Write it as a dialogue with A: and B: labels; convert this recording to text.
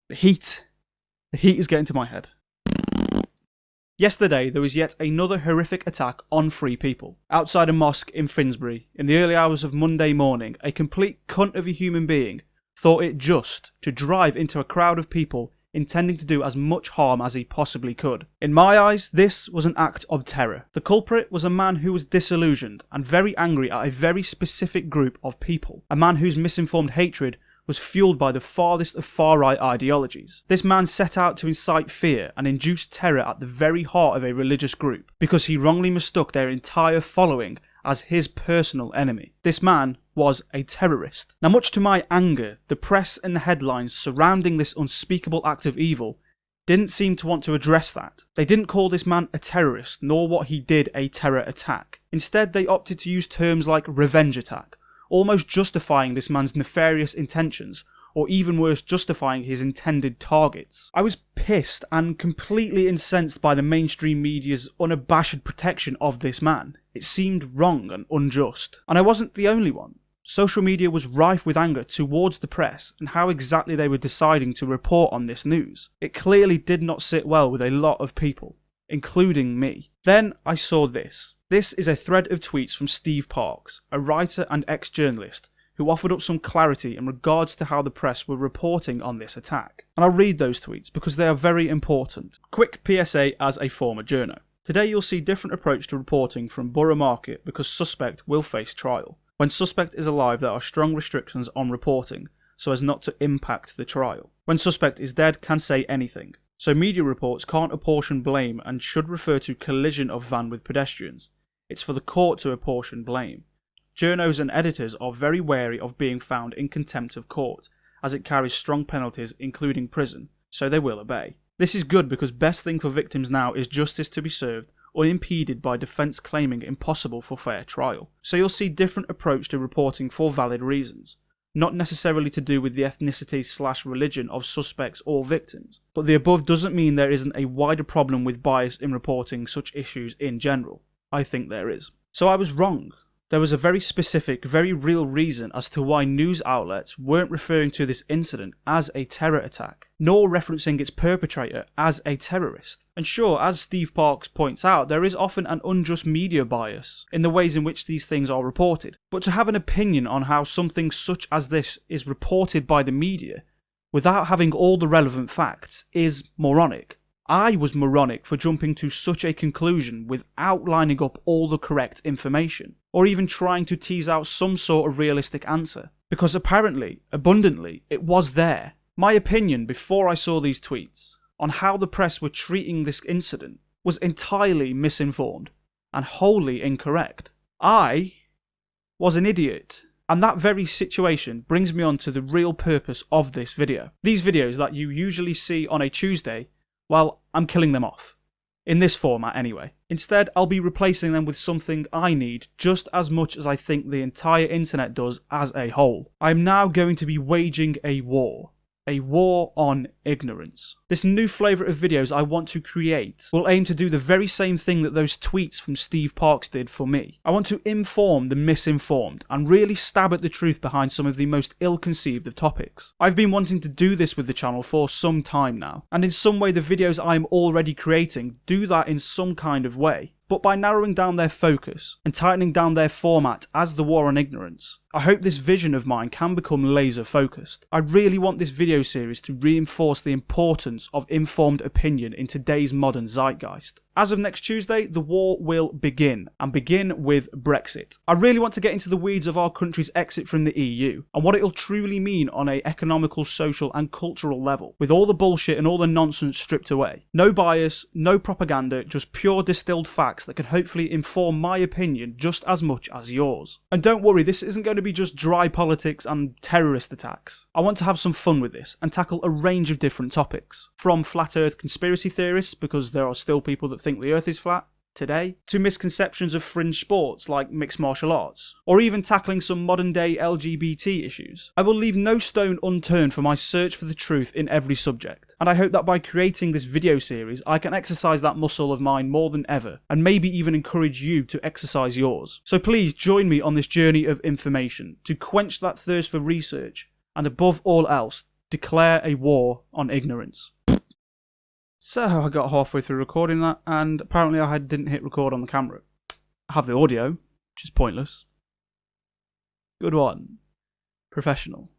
A: The heat is getting to my head. Yesterday, there was yet another horrific attack on free people. Outside a mosque in Finsbury, in the early hours of Monday morning, a complete cunt of a human being thought it just to drive into a crowd of people intending to do as much harm as he possibly could. In my eyes, this was an act of terror. The culprit was a man who was disillusioned and very angry at a very specific group of people. A man whose misinformed hatred was fueled by the farthest of far-right ideologies. This man set out to incite fear and induce terror at the very heart of a religious group because he wrongly mistook their entire following as his personal enemy. This man was a terrorist. Now, much to my anger, the press and the headlines surrounding this unspeakable act of evil didn't seem to want to address that. They didn't call this man a terrorist, nor what he did a terror attack. Instead, they opted to use terms like revenge attack, almost justifying this man's nefarious intentions, or even worse, justifying his intended targets. I was pissed and completely incensed by the mainstream media's unabashed protection of this man. It seemed wrong and unjust. And I wasn't the only one. Social media was rife with anger towards the press and how exactly they were deciding to report on this news. It clearly did not sit well with a lot of people, including me. Then I saw this. This is a thread of tweets from Steve Parks, a writer and ex-journalist, who offered up some clarity in regards to how the press were reporting on this attack. And I'll read those tweets because they are very important. Quick PSA as a former journo. Today you'll see different approach to reporting from Borough Market because suspect will face trial. When suspect is alive, there are strong restrictions on reporting so as not to impact the trial. When suspect is dead, can say anything. So media reports can't apportion blame and should refer to collision of van with pedestrians. It's for the court to apportion blame. Journos and editors are very wary of being found in contempt of court, as it carries strong penalties including prison, so they will obey. This is good because best thing for victims now is justice to be served unimpeded by defence claiming impossible for fair trial. So you'll see different approach to reporting for valid reasons, not necessarily to do with the ethnicity/religion of suspects or victims. But the above doesn't mean there isn't a wider problem with bias in reporting such issues in general. I think there is. So I was wrong. There was a very specific, very real reason as to why news outlets weren't referring to this incident as a terror attack, nor referencing its perpetrator as a terrorist. And sure, as Steve Parks points out, there is often an unjust media bias in the ways in which these things are reported. But to have an opinion on how something such as this is reported by the media, without having all the relevant facts, is moronic. I was moronic for jumping to such a conclusion without lining up all the correct information, or even trying to tease out some sort of realistic answer, because apparently, abundantly, it was there. My opinion before I saw these tweets on how the press were treating this incident was entirely misinformed and wholly incorrect. I was an idiot. And that very situation brings me on to the real purpose of this video. These videos that you usually see on a Tuesday, well, I'm killing them off. In this format anyway. Instead, I'll be replacing them with something I need just as much as I think the entire internet does as a whole. I am now going to be waging a war. A war on ignorance. This new flavour of videos I want to create will aim to do the very same thing that those tweets from Steve Parks did for me. I want to inform the misinformed and really stab at the truth behind some of the most ill-conceived of topics. I've been wanting to do this with the channel for some time now, and in some way the videos I am already creating do that in some kind of way. But by narrowing down their focus and tightening down their format as the war on ignorance, I hope this vision of mine can become laser focused. I really want this video series to reinforce the importance of informed opinion in today's modern zeitgeist. As of next Tuesday, the war will begin, and begin with Brexit. I really want to get into the weeds of our country's exit from the EU, and what it'll truly mean on an economical, social and cultural level, with all the bullshit and all the nonsense stripped away. No bias, no propaganda, just pure distilled facts that can hopefully inform my opinion just as much as yours. And don't worry, this isn't going to be just dry politics and terrorist attacks. I want to have some fun with this, and tackle a range of different topics. From flat earth conspiracy theorists, because there are still people that think the earth is flat today, to misconceptions of fringe sports like mixed martial arts, or even tackling some modern day LGBT issues. I will leave no stone unturned for my search for the truth in every subject, and I hope that by creating this video series I can exercise that muscle of mine more than ever, and maybe even encourage you to exercise yours. So please join me on this journey of information, to quench that thirst for research, and above all else, declare a war on ignorance. So I got halfway through recording that, and apparently I didn't hit record on the camera. I have the audio, which is pointless. Good one. Professional.